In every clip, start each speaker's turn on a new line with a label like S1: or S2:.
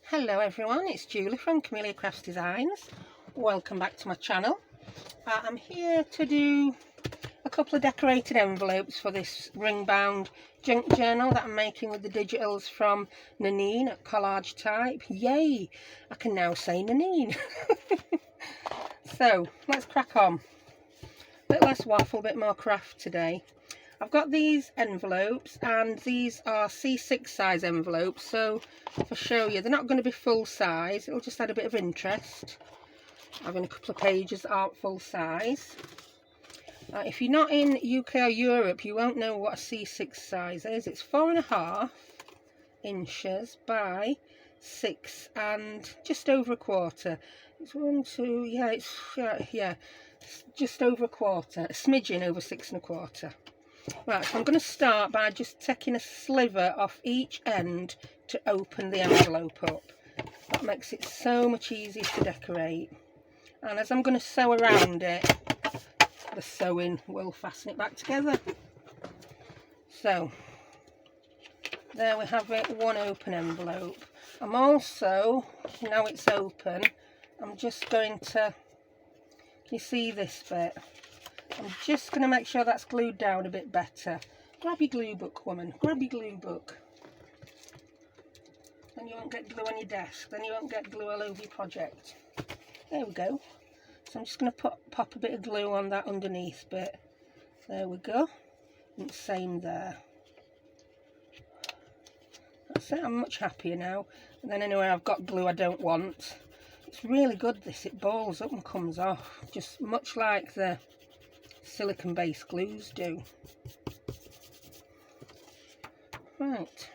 S1: Hello everyone, it's Julie from Camelia Crafts Designs. Welcome back to my channel. I'm here to do a couple of decorated envelopes for this ring bound junk journal that I'm making with the digitals from Nanine at Collage Type. Yay! I can now say Nanine. So let's crack on. A bit less waffle, a bit more craft today. I've got these envelopes and these are C6 size envelopes, so if I show you, they're not going to be full size. It'll just add a bit of interest having a couple of pages that aren't full size. If you're not in UK or Europe, you won't know what a C6 size is. It's 4.5 inches by 6 and just over a quarter. It's just over a quarter, a smidgen over 6.25. Right, so I'm going to start by just taking a sliver off each end to open the envelope up. That makes it so much easier to decorate. And as I'm going to sew around it, the sewing will fasten it back together. So, there we have it, one open envelope. I'm also, now it's open, I'm just going to, you see this bit? I'm just going to make sure that's glued down a bit better. Grab your glue book, woman. Grab your glue book. Then you won't get glue on your desk. Then you won't get glue all over your project. There we go. So I'm just going to pop a bit of glue on that underneath bit. There we go. And same there. That's it. I'm much happier now. And then anywhere I've got glue I don't want. It's really good, this. It balls up and comes off. Just much like the silicone based glues do. Right,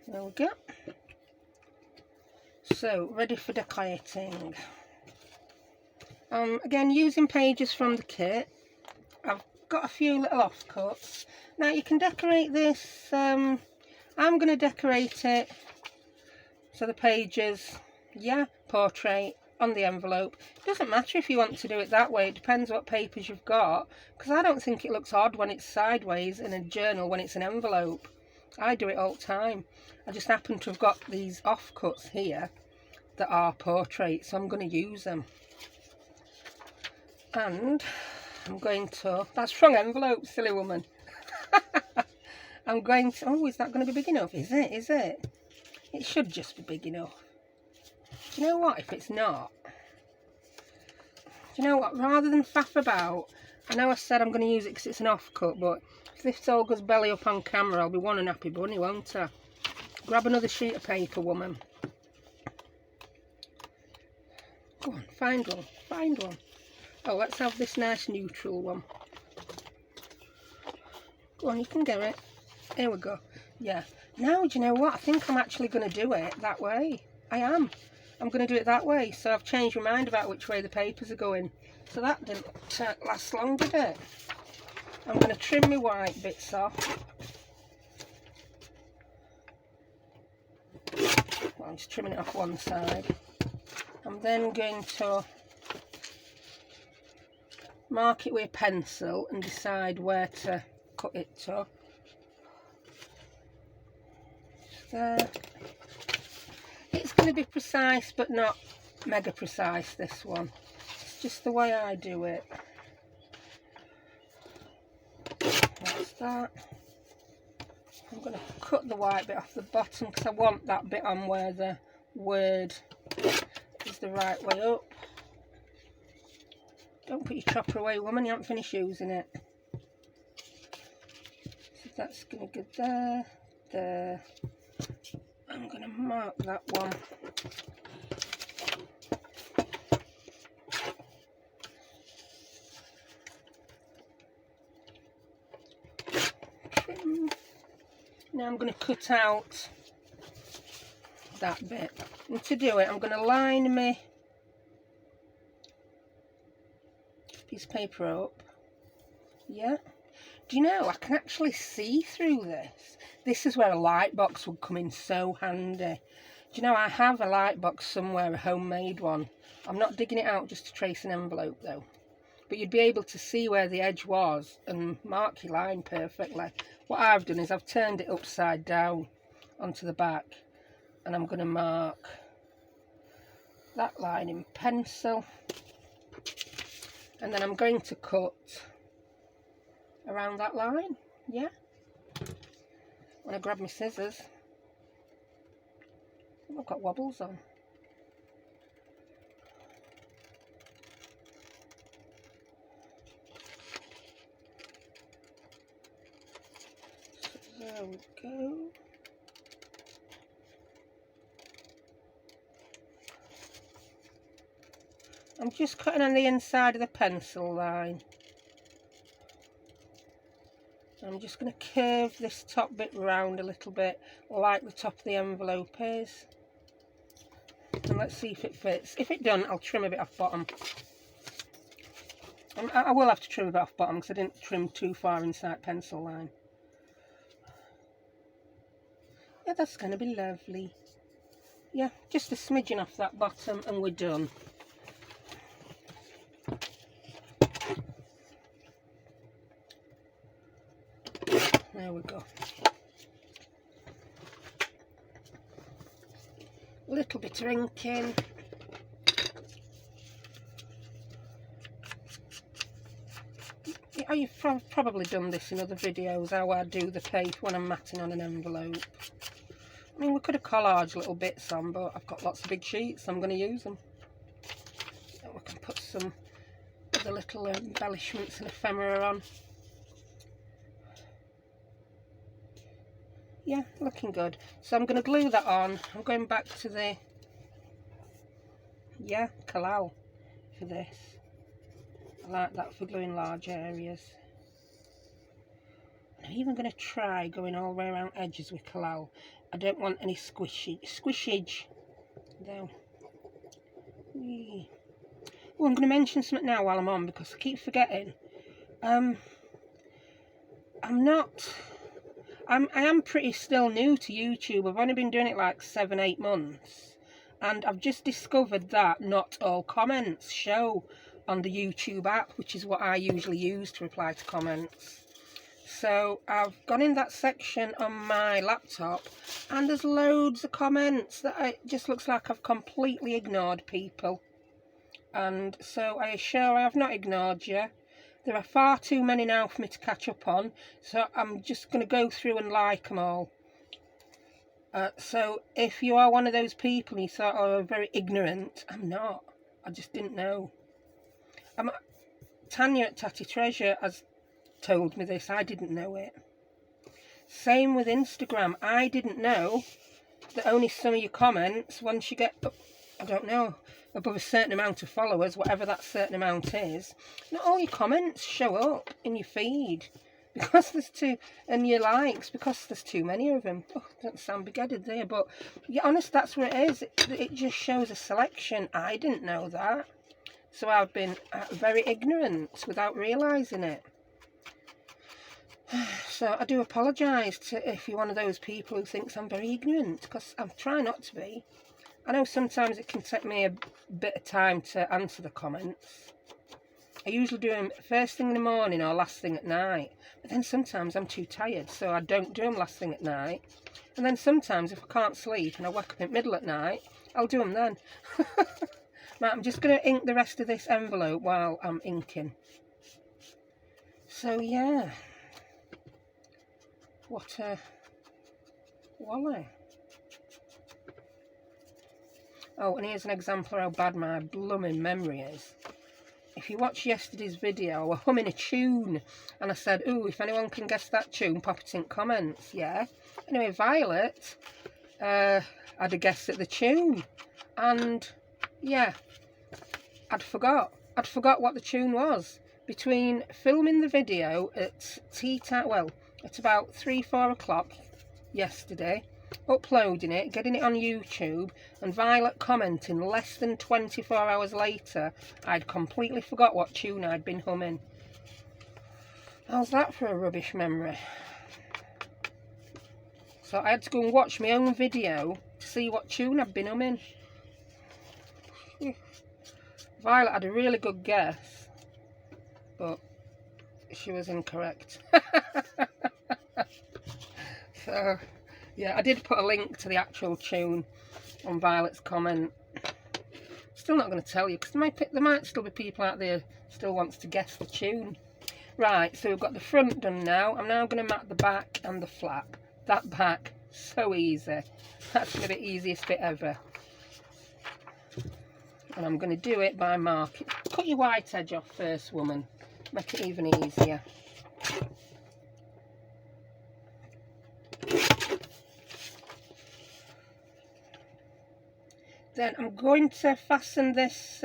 S1: there we go. So ready for decorating. Again, using pages from the kit. I've got a few little offcuts. Now you can decorate this. I'm going to decorate it so the pages, portrait on the envelope. It doesn't matter if you want to do it that way, it depends what papers you've got, because I don't think it looks odd when it's sideways in a journal when it's an envelope. I do it all the time. I just happen to have got these offcuts here that are portraits, so I'm going to use them. And I'm going to, that's wrong envelope, silly woman. I'm going to, oh, is that going to be big enough? Is it? It should just be big enough. Do you know what, if it's not? Do you know what, rather than faff about, I know I said I'm going to use it because it's an offcut, but if this all goes belly up on camera, I'll be one unhappy bunny, won't I? Grab another sheet of paper, woman. Go on, find one. Oh, let's have this nice neutral one. Go on, you can get it. Here we go. Yeah. Now, do you know what? I think I'm actually going to do it that way. I am. I'm going to do it that way. So I've changed my mind about which way the papers are going. So that didn't last long, did it? I'm going to trim my white bits off. Well, I'm just trimming it off one side. I'm then going to mark it with a pencil and decide where to cut it to. There. It's going to be precise but not mega precise, this one. It's just the way I do it. That's that. I'm going to cut the white bit off the bottom because I want that bit on where the word is the right way up. Don't put your chopper away, woman, you haven't finished using it. So that's going to go there, there. I'm going to mark that one. Trim. Now I'm going to cut out that bit. And to do it, I'm going to line my piece of paper up. Yeah. Do you know, I can actually see through this. This is where a light box would come in so handy. Do you know, I have a light box somewhere, a homemade one. I'm not digging it out just to trace an envelope though. But you'd be able to see where the edge was and mark your line perfectly. What I've done is I've turned it upside down onto the back. and I'm going to mark that line in pencil, and then I'm going to cut around that line. Yeah, when I grab my scissors, I've got wobbles on. So there we go. I'm just cutting on the inside of the pencil line. I'm just going to curve this top bit round a little bit, like the top of the envelope is. And let's see if it fits. If it doesn't, I'll trim a bit off bottom. I will have to trim a bit off bottom because I didn't trim too far inside pencil line. Yeah, that's going to be lovely. Yeah, just a smidgen off that bottom and we're done. There we go. A little bit of inking. Yeah, you've probably done this in other videos, how I do the paper when I'm matting on an envelope. I mean, we could have collaged little bits on, but I've got lots of big sheets, so I'm going to use them. And we can put some of the little embellishments and ephemera on. Yeah, looking good. So I'm going to glue that on. I'm going back to the, yeah, Collage for this. I like that for gluing large areas. I'm even going to try going all the way around edges with Collage. I don't want any squishage. Though. Oh, I'm going to mention something now while I'm on because I keep forgetting. I am pretty still new to YouTube. I've only been doing it like 7-8 months, and I've just discovered that not all comments show on the YouTube app, which is what I usually use to reply to comments. So I've gone in that section on my laptop and there's loads of comments that it just looks like I've completely ignored people. And so I assure I have not ignored you. There are far too many now for me to catch up on, so I'm just going to go through and like them all. So if you are one of those people and you thought, oh, I'm very ignorant, I'm not. I just didn't know. Tania at Tatty Treasures has told me this. I didn't know it. Same with Instagram. I didn't know that only some of your comments, once you get, I don't know, above a certain amount of followers, whatever that certain amount is, not all your comments show up in your feed because there's too, and your likes, because there's too many of them. Oh, don't sound big-headed there, but yeah, honest, that's what it is. It just shows a selection. I didn't know that, so I've been very ignorant without realising it. So I do apologise to if you're one of those people who thinks I'm very ignorant, because I'm trying not to be. I know sometimes it can take me a bit of time to answer the comments. I usually do them first thing in the morning or last thing at night. But then sometimes I'm too tired, so I don't do them last thing at night. And then sometimes if I can't sleep and I wake up in the middle at night, I'll do them then. Right, I'm just going to ink the rest of this envelope while I'm inking. So yeah. What a wally. Oh, and here's an example of how bad my blooming memory is. If you watch yesterday's video, I was humming a tune, and I said, ooh, if anyone can guess that tune, pop it in comments, yeah? Anyway, Violet had a guess at the tune, and, yeah, I'd forgot what the tune was. Between filming the video at tea time, well, at about 3-4 o'clock yesterday, uploading it, getting it on YouTube, and Violet commenting less than 24 hours later, I'd completely forgot what tune I'd been humming. How's that for a rubbish memory? So I had to go and watch my own video to see what tune I'd been humming. Violet had a really good guess, but she was incorrect. So Yeah, I did put a link to the actual tune on Violet's comment. Still not going to tell you, because there might still be people out there still wants to guess the tune. Right, so we've got the front done now. I'm now going to mat the back and the flap. That back, so easy. That's going to be the easiest bit ever. And I'm going to do it by marking. Cut your white edge off first, woman. Make it even easier. Then I'm going to fasten this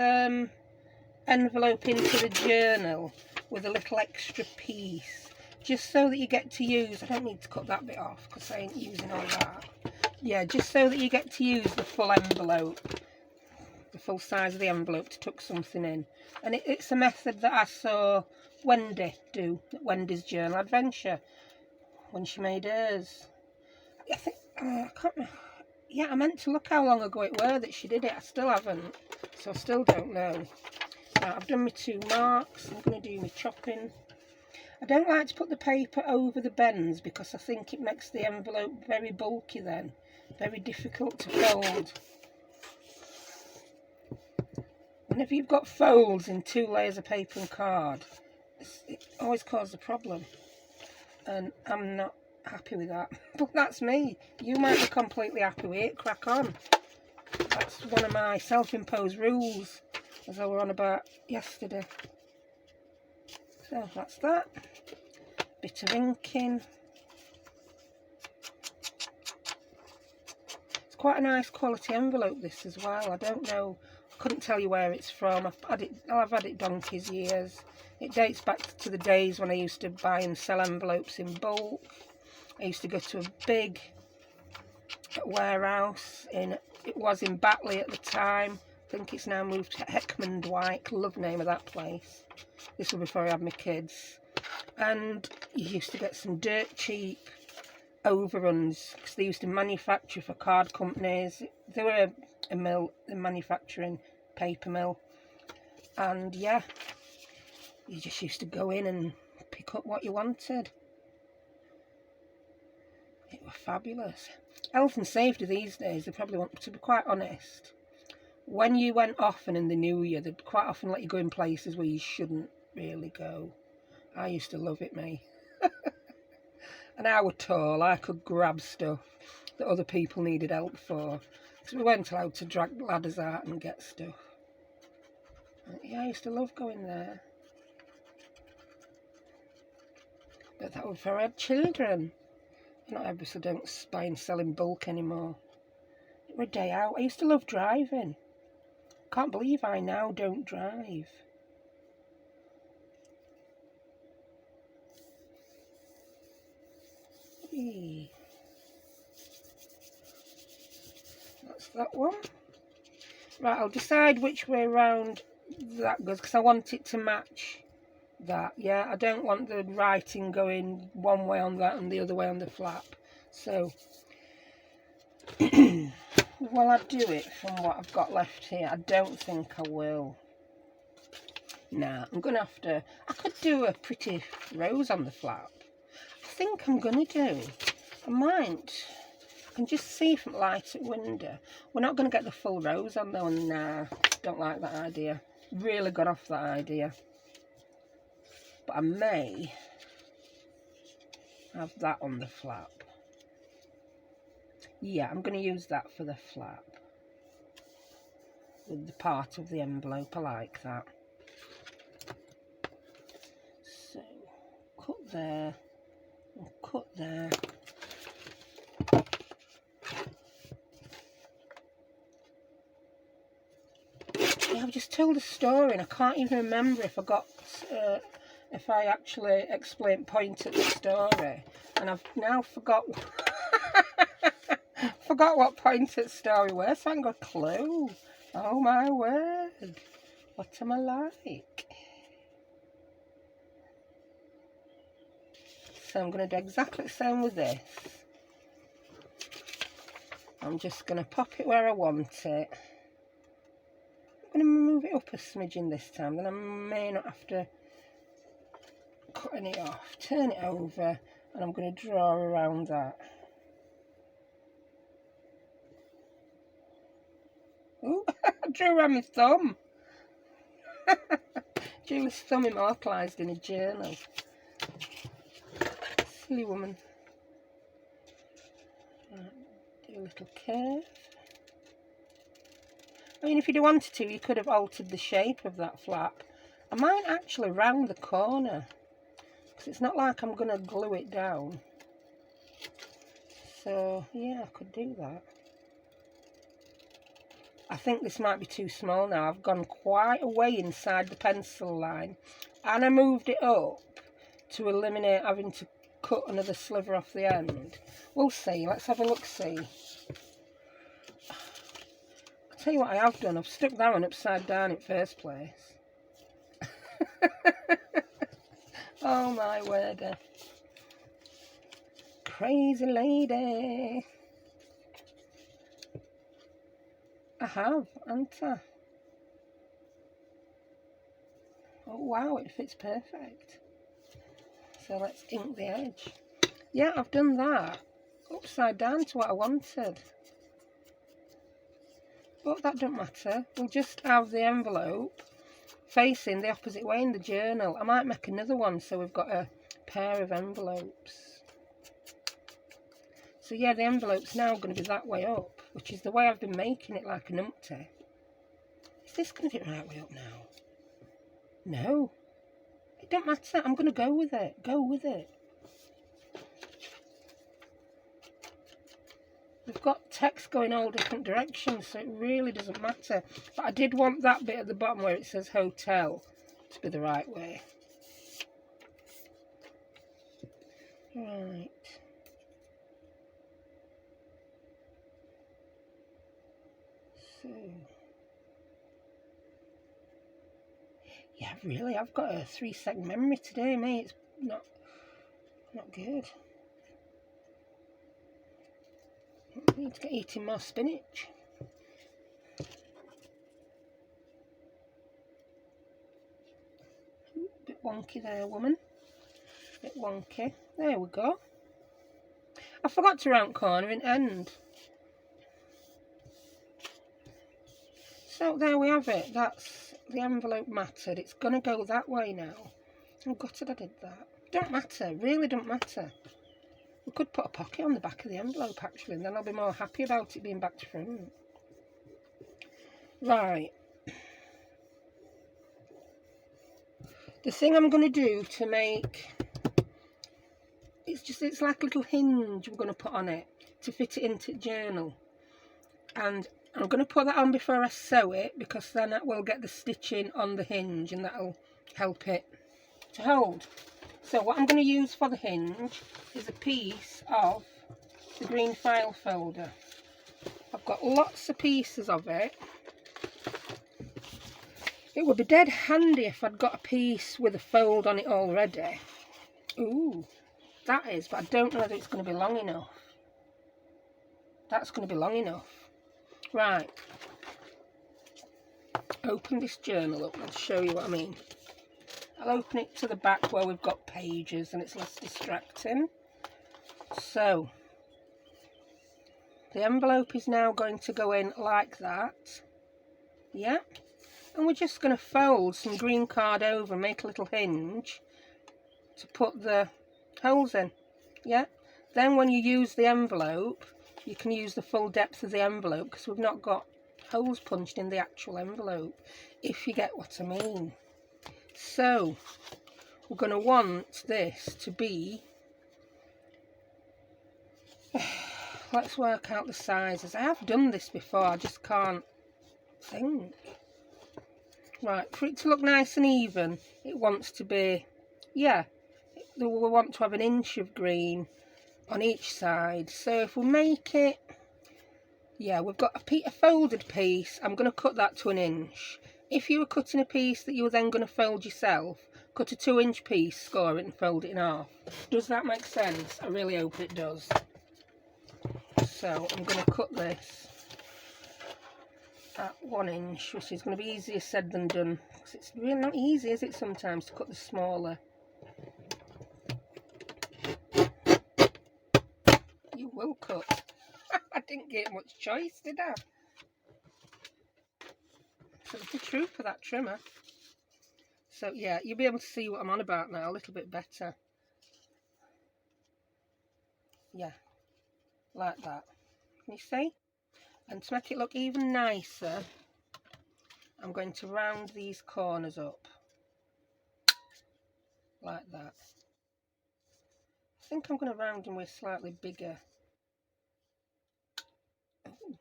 S1: envelope into the journal with a little extra piece, just so that you get to use, I don't need to cut that bit off because I ain't using all that. Yeah, just so that you get to use the full envelope, the full size of the envelope to tuck something in. And it's a method that I saw Wendy do at Wendy's Journal Adventure when she made hers. I think, I can't remember. Yeah, I meant to look how long ago it were that she did it. I still haven't, so I still don't know. Right, I've done my 2 marks. I'm going to do my chopping. I don't like to put the paper over the bends because I think it makes the envelope very bulky then. Very difficult to fold. Whenever you've got folds in 2 layers of paper and card, it always causes a problem. And I'm not happy with that. But that's me. You might be completely happy with it. Crack on. That's one of my self-imposed rules, as I were on about yesterday. So that's that. Bit of inking. It's quite a nice quality envelope, this as well. I don't know, I couldn't tell you where it's from. I've had it donkey's years. It dates back to the days when I used to buy and sell envelopes in bulk. I used to go to a big warehouse it was in Batley at the time. I think it's now moved to Heckman Dwight. Love the name of that place. This was before I had my kids. And you used to get some dirt cheap overruns because they used to manufacture for card companies. They were a mill, a manufacturing paper mill. And yeah, you just used to go in and pick up what you wanted. It was fabulous. Health and safety these days, they probably want, to be quite honest, when you went often in the new year, they'd quite often let you go in places where you shouldn't really go. I used to love it, me. And I was tall, I could grab stuff that other people needed help for. So we weren't allowed to drag ladders out and get stuff. Yeah, I used to love going there. But that was before I had children. Not ever, so don't buy and sell in bulk anymore. It was a day out. I used to love driving. Can't believe I now don't drive. Eee. That's that one. Right, I'll decide which way round that goes because I want it to match that. Yeah, I don't want the writing going one way on that and the other way on the flap. So will I do it from what I've got left here? I don't think I will. Nah, I'm gonna have to. I could do a pretty rose on the flap. I think I'm gonna do. I might. I can just see from light at window. We're not gonna get the full rose on though, and nah, don't like that idea. Really got off that idea. But I may have that on the flap. Yeah, I'm going to use that for the flap. With the part of the envelope, I like that. So, cut there, and cut there. Yeah, I've just told a story and I can't even remember if I got... if I actually explained point at the story, and I've now forgot what point at the story was, so I haven't got a clue. Oh my word, what am I like? So I'm going to do exactly the same with this. I'm just going to pop it where I want it. I'm going to move it up a smidgen this time, then I may not have to cutting it off. Turn it over and I'm going to draw around that. drew around my thumb. Drew his thumb immortalised in a journal. Silly woman. Right, do a little curve. I mean, if you'd wanted to, you could have altered the shape of that flap. I might actually round the corner, because it's not like I'm going to glue it down. So, yeah, I could do that. I think this might be too small now. I've gone quite a way inside the pencil line, and I moved it up to eliminate having to cut another sliver off the end. We'll see. Let's have a look-see. I'll tell you what I have done. I've stuck that one upside down in first place. Oh my word. Crazy lady. I have, haven't I? Oh wow, it fits perfect. So let's ink the edge. Yeah, I've done that. Upside down to what I wanted. But that doesn't matter. We'll just have the envelope facing the opposite way in the journal. I might make another one so we've got a pair of envelopes. So yeah, the envelope's now going to be that way up, which is the way I've been making it, like a numpty. Is this going to be the right way up now? No. It don't matter. I'm going to go with it. Go with it. We've got text going all different directions, so it really doesn't matter. But I did want that bit at the bottom where it says hotel to be the right way. Right. So. Yeah, really, I've got a 3-second memory today, mate. It's not good. I need to get eating more spinach. Ooh, bit wonky there, woman. Bit wonky. There we go. I forgot to round corner and end. So there we have it. That's the envelope mattered. It's going to go that way now. I'm gutted I did that. Don't matter. Really don't matter. We could put a pocket on the back of the envelope actually, and then I'll be more happy about it being back to front. Right. The thing I'm going to do to make... It's like a little hinge we're going to put on it to fit it into the journal. And I'm going to put that on before I sew it, because then that will get the stitching on the hinge and that'll help it to hold. So what I'm going to use for the hinge is a piece of the green file folder. I've got lots of pieces of it. It would be dead handy if I'd got a piece with a fold on it already. Ooh, that is, but I don't know whether it's going to be long enough. That's going to be long enough. Right. Open this journal up. I'll show you what I mean. I'll open it to the back where we've got pages and it's less distracting. So, the envelope is now going to go in like that. Yeah. And we're just going to fold some green card over, make a little hinge to put the holes in. Yeah. Then when you use the envelope, you can use the full depth of the envelope because we've not got holes punched in the actual envelope, if you get what I mean. So, we're going to want this to be... Let's work out the sizes. I have done this before, I just can't think. Right, for it to look nice and even, it wants to be... Yeah, we want to have 1 inch of green on each side. So if we make it... Yeah, we've got a folded piece. I'm going to cut that to 1 inch. If you were cutting a piece that you were then going to fold yourself, cut a 2-inch piece, score it and fold it in half. Does that make sense? I really hope it does. So I'm going to cut this at 1 inch, which is going to be easier said than done. Because it's really not easy, is it, sometimes, to cut the smaller. You will cut. I didn't get much choice, did I? absolutely trooper, that trimmer. So yeah, you'll be able to see what I'm on about now a little bit better. Yeah, like that. Can you see? And to make it look even nicer, I'm going to round these corners up. Like that. I think I'm going to round them with slightly bigger. Ooh.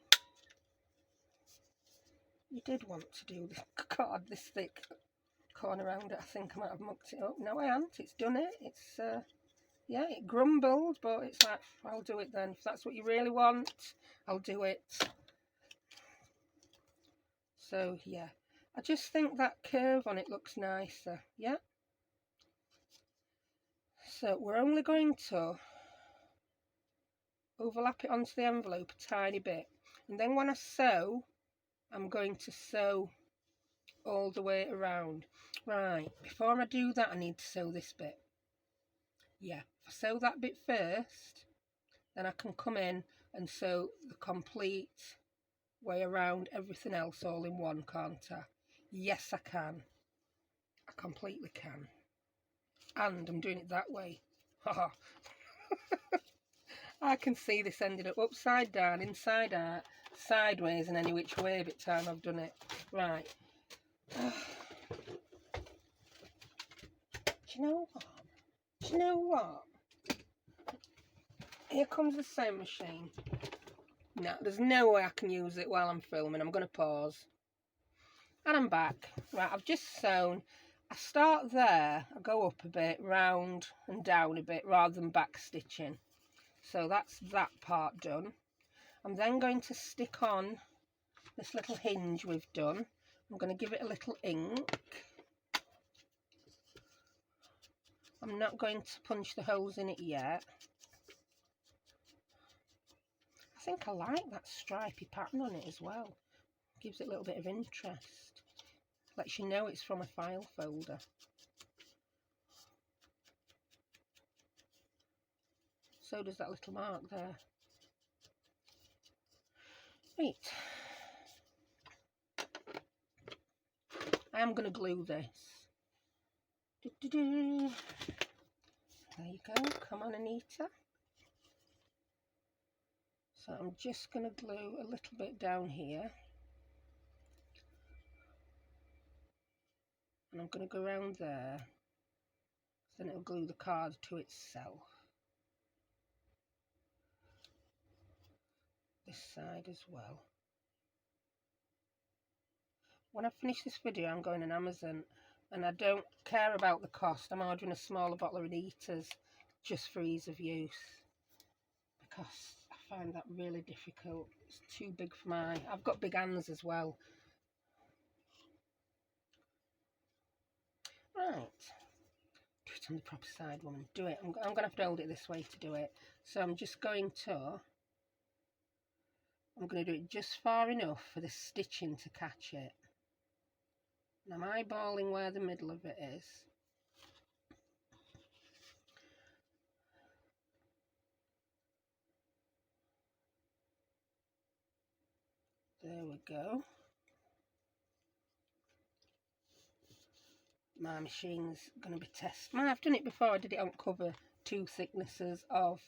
S1: You did want to do this card this thick corner around it. I think I might have mucked it up. No, I haven't. It's done it. It's yeah, it grumbled, but it's like, I'll do it then. If that's what you really want, I'll do it. So yeah, I just think that curve on it looks nicer. Yeah. So we're only going to overlap it onto the envelope a tiny bit, and then when I sew, I'm going to sew all the way around. Right, before I do that, I need to sew this bit. Yeah, if I sew that bit first, then I can come in and sew the complete way around everything else all in one, can't I? Yes, I can. I completely can. And I'm doing it that way. Haha. I can see this ended up upside down, inside out, sideways, and any which way by the time I've done it. Right. Do you know what? Do you know what? Here comes the sewing machine. No, there's no way I can use it while I'm filming. I'm going to pause. And I'm back. Right, I've just sewn. I start there, I go up a bit, round and down a bit, rather than back stitching. So that's that part done. I'm then going to stick on this little hinge we've done. I'm going to give it a little ink. I'm not going to punch the holes in it yet. I think I like that stripy pattern on it as well. Gives it a little bit of interest. Lets you know it's from a file folder. So does that little mark there. Right. I am going to glue this. There you go. Come on, Anita. So I'm just going to glue a little bit down here. And I'm going to go around there. Then it'll glue the card to itself. This side as well. When I finish this video, I'm going on Amazon, and I don't care about the cost. I'm ordering a smaller bottle of Anita's just for ease of use, because I find that really difficult. It's too big for my... I've got big hands as well. Right. Do it on the proper side, woman. Do it. I'm going to have to hold it this way to do it. So I'm just going to... I'm going to do it just far enough for the stitching to catch it. And I'm eyeballing where the middle of it is. There we go. My machine's going to be tested. I've done it before. I did it on cover, 2 thicknesses of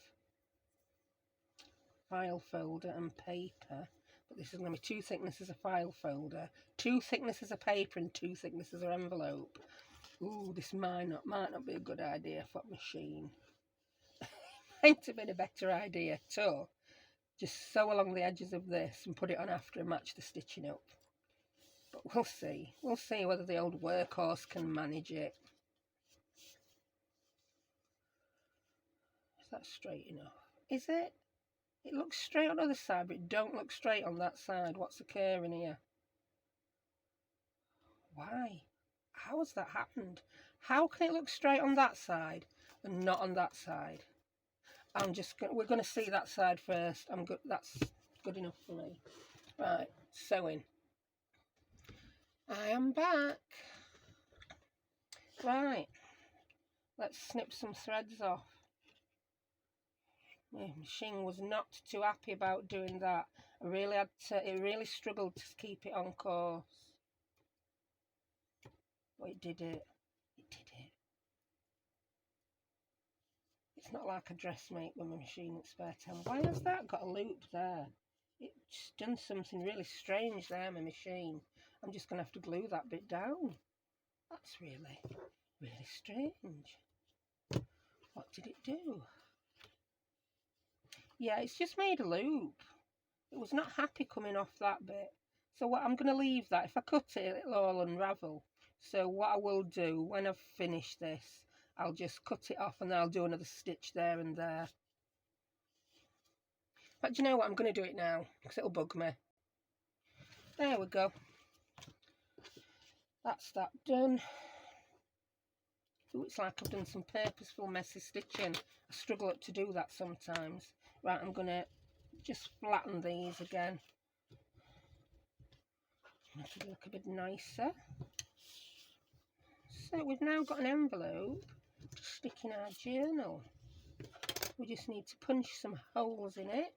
S1: file folder and paper. But this is going to be 2 thicknesses of file folder, 2 thicknesses of paper, and 2 thicknesses of envelope. Ooh, this might not be a good idea for a machine. Might have been a better idea too. Just sew along the edges of this and put it on after and match the stitching up. But we'll see. We'll see whether the old workhorse can manage it. Is that straight enough? Is it? It looks straight on the other side, but it don't look straight on that side. What's occurring here? Why? How has that happened? How can it look straight on that side and not on that side? We're going to see that side first. I'm good. That's good enough for me. Right, sewing. I am back. Right, let's snip some threads off. My machine was not too happy about doing that. It really struggled to keep it on course. Oh, it did it. It did it. It's not like a dressmate with my machine at spare time. Why has that got a loop there? It's done something really strange there, my machine. I'm just going to have to glue that bit down. That's really, really strange. What did it do? Yeah, it's just made a loop. It was not happy coming off that bit. So what I'm going to leave that. If I cut it, it'll all unravel. So what I will do when I've finished this, I'll just cut it off and then I'll do another stitch there and there. But do you know what? I'm going to do it now because it'll bug me. There we go. That's that done. Ooh, it's like I've done some purposeful messy stitching. I struggle to do that sometimes. Right, I'm going to just flatten these again. Make it look a bit nicer. So we've now got an envelope to stick in our journal. We just need to punch some holes in it.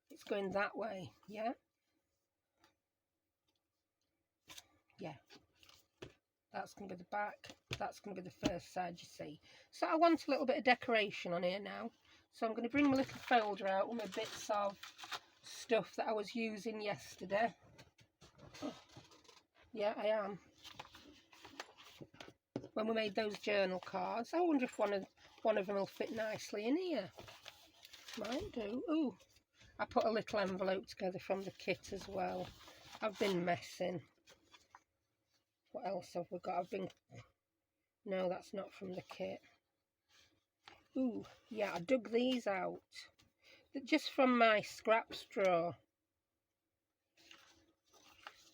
S1: It's going that way, yeah? Yeah. That's going to be the back. That's going to be the first side, you see. So I want a little bit of decoration on here now. So I'm going to bring my little folder out with my bits of stuff that I was using yesterday. Oh, yeah, I am. When we made those journal cards, I wonder if one of them will fit nicely in here. Might do. Ooh, I put a little envelope together from the kit as well. I've been messing. What else have we got? No, that's not from the kit. Ooh, yeah, I dug these out. Just from my scraps drawer.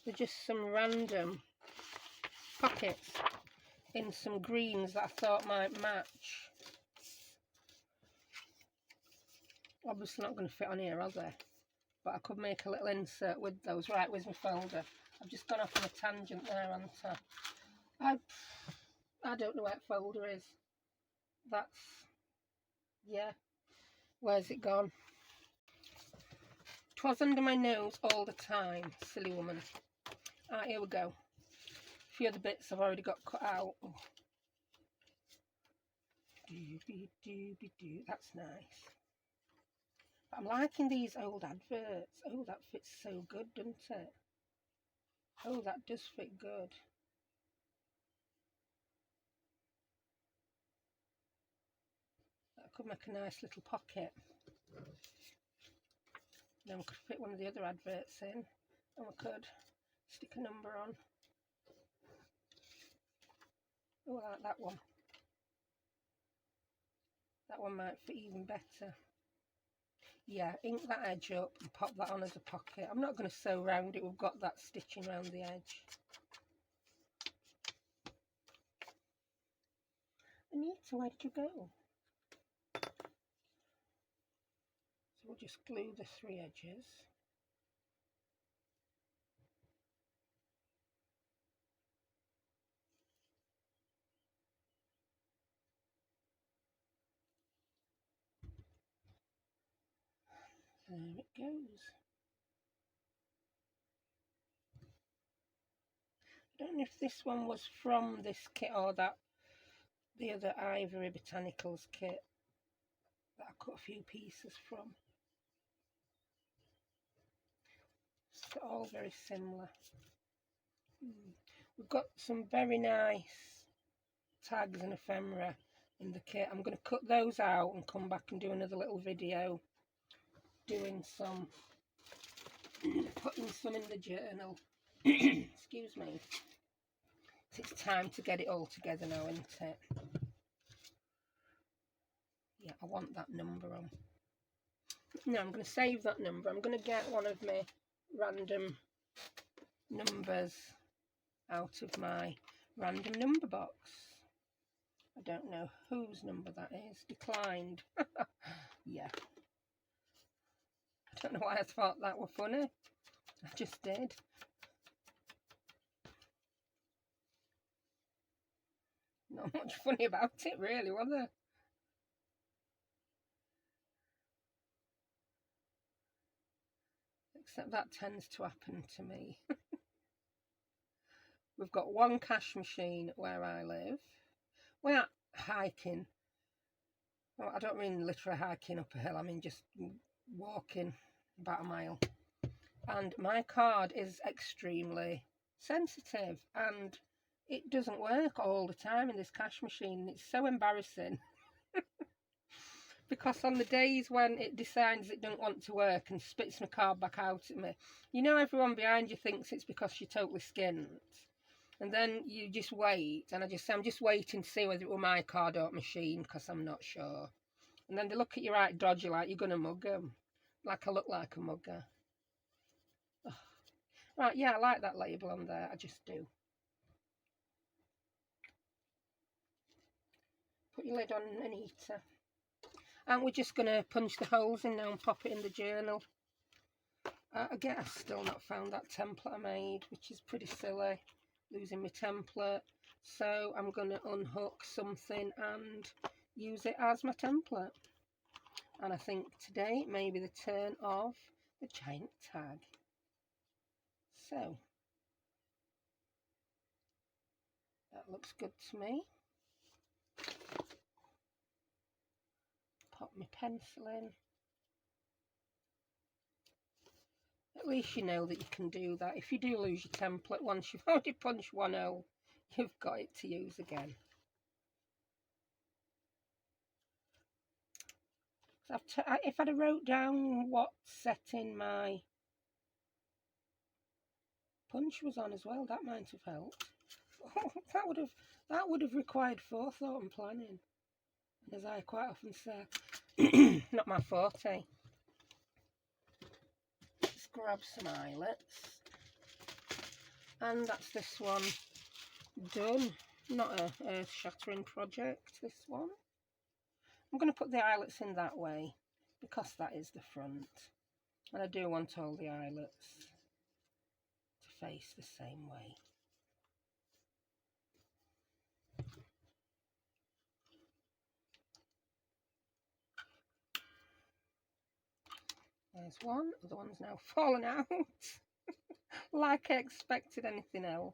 S1: They're just some random pockets in some greens that I thought might match. Obviously not going to fit on here, are they? But I could make a little insert with those. Right, where's my folder? I've just gone off on a tangent there, haven't I? I don't know where that folder is. That's... yeah. Where's it gone? 'Twas under my nose all the time, silly woman. Ah, here we go. A few of the bits I've already got cut out. Oh. That's nice. But I'm liking these old adverts. Oh, that fits so good, doesn't it? Oh, that does fit good. That could make a nice little pocket. Then we could fit one of the other adverts in, and we could stick a number on. Oh, I like that one. That one might fit even better. Yeah, ink that edge up and pop that on as a pocket. I'm not going to sew round it. We've got that stitching around the edge. Anita, where did you go? So we'll just glue the 3 edges. There it goes. I don't know if this one was from this kit or the other Ivory Botanicals kit that I cut a few pieces from. It's all very similar. We've got some very nice tags and ephemera in the kit. I'm going to cut those out and come back and do another little video doing some, putting some in the journal. Excuse me. It's time to get it all together now, isn't it? Yeah, I want that number on. Now I'm going to save that number. I'm going to get one of my random numbers out of my random number box. I don't know whose number that is. Declined. Yeah. I don't know why I thought that were funny. I just did. Not much funny about it, really, was there? Except that tends to happen to me. We've got one cash machine where I live. We are hiking. Well, I don't mean literally hiking up a hill, I mean just walking about a mile. And my card is extremely sensitive and it doesn't work all the time in this cash machine. It's so embarrassing. Because on the days when it decides it don't want to work and spits my card back out at me, you know, everyone behind you thinks it's because you're totally skint. And then you just wait, and I'm just waiting to see whether it were my card or machine, because I'm not sure. And then they look at you right dodgy, like you're going to mug them. Like I look like a mugger. Ugh. Right, yeah, I like that label on there, I just do. Put your lid on, Anita. And we're just going to punch the holes in now and pop it in the journal. Again, I've still not found that template I made, which is pretty silly, losing my template. So I'm going to unhook something and use it as my template. And I think today may be the turn of the giant tag. So that looks good to me. Pop my pencil in. At least you know that you can do that. If you do lose your template, once you've already punched one hole, you've got it to use again. So if I'd have wrote down what setting my punch was on as well, that might have helped. that would have required forethought and planning. And as I quite often say, not my forte. Let's grab some eyelets. And that's this one done. Not a earth-shattering project, this one. I'm going to put the eyelets in that way because that is the front. And I do want all the eyelets to face the same way. There's one, the other one's now fallen out. Like I expected anything else.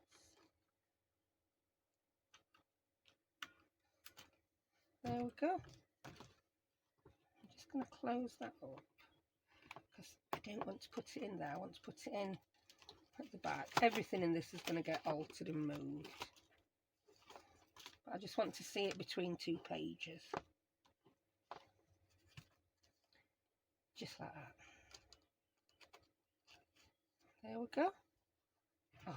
S1: There we go. I'm just going to close that up because I don't want to put it in there. I want to put it in at the back. Everything in this is going to get altered and moved. But I just want to see it between two pages. Just like that. There we go. Oh.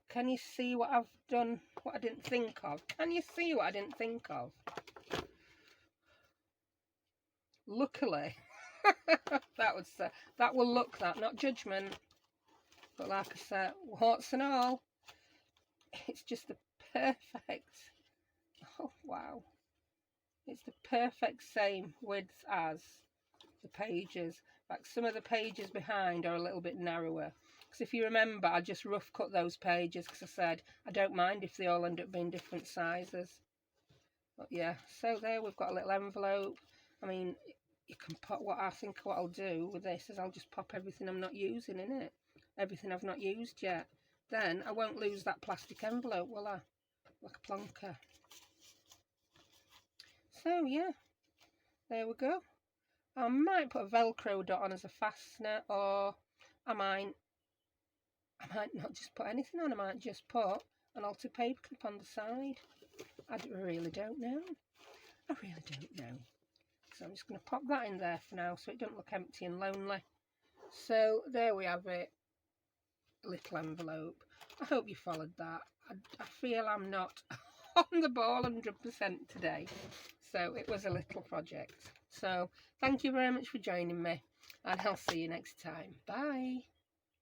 S1: Can you see what I've done, what I didn't think of? Can you see what I didn't think of? Luckily, that will look that, not judgment. But like I said, warts and all, it's just the perfect, oh wow. It's the perfect same width as the pages. In fact, some of the pages behind are a little bit narrower. Because if you remember, I just rough cut those pages because I said I don't mind if they all end up being different sizes. But yeah, so there we've got a little envelope. I mean, you can put what I'll do with this is I'll just pop everything I'm not using in it. Everything I've not used yet. Then I won't lose that plastic envelope, will I? Like a plonker. So yeah, there we go. I might put a Velcro dot on as a fastener, or I might not just put anything on. I might just put an altered paper clip on the side. I really don't know. I really don't know. So I'm just going to pop that in there for now so it doesn't look empty and lonely. So there we have it. A little envelope. I hope you followed that. I feel I'm not on the ball 100% today. So it was a little project. So thank you very much for joining me, and I'll see you next time. Bye.